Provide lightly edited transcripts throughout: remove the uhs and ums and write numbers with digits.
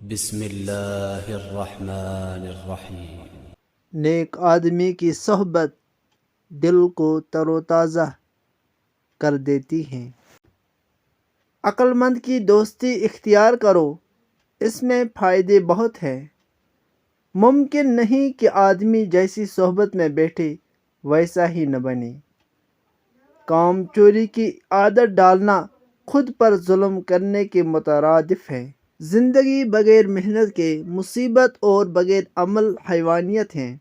بسم اللہ الرحمن الرحیم۔ نیک آدمی کی صحبت دل کو تر و تازہ کر دیتی ہے۔ عقل مند کی دوستی اختیار کرو، اس میں فائدے بہت ہیں۔ ممکن نہیں کہ آدمی جیسی صحبت میں بیٹھے ویسا ہی نہ بنے۔ کام چوری کی عادت ڈالنا خود پر ظلم کرنے کے مترادف ہے۔ زندگی بغیر محنت کے مصیبت اور بغیر عمل حیوانیت ہے۔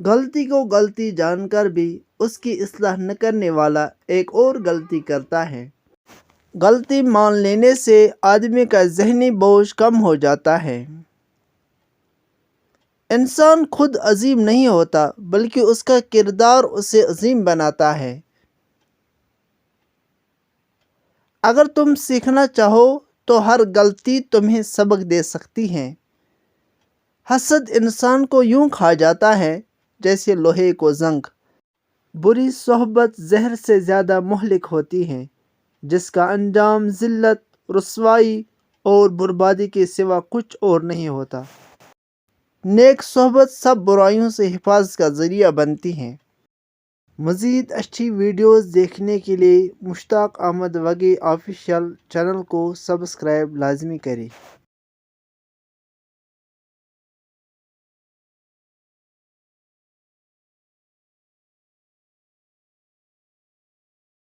غلطی کو غلطی جان کر بھی اس کی اصلاح نہ کرنے والا ایک اور غلطی کرتا ہے۔ غلطی مان لینے سے آدمی کا ذہنی بوجھ کم ہو جاتا ہے۔ انسان خود عظیم نہیں ہوتا بلکہ اس کا کردار اسے عظیم بناتا ہے۔ اگر تم سیکھنا چاہو تو ہر غلطی تمہیں سبق دے سکتی ہے۔ حسد انسان کو یوں کھا جاتا ہے جیسے لوہے کو زنگ۔ بری صحبت زہر سے زیادہ مہلک ہوتی ہے، جس کا انجام ذلت، رسوائی اور بربادی کے سوا کچھ اور نہیں ہوتا۔ نیک صحبت سب برائیوں سے حفاظت کا ذریعہ بنتی ہے۔ مزید اچھی ویڈیوز دیکھنے کے لیے مشتاق احمد وگے آفیشیل چینل کو سبسکرائب لازمی کریں۔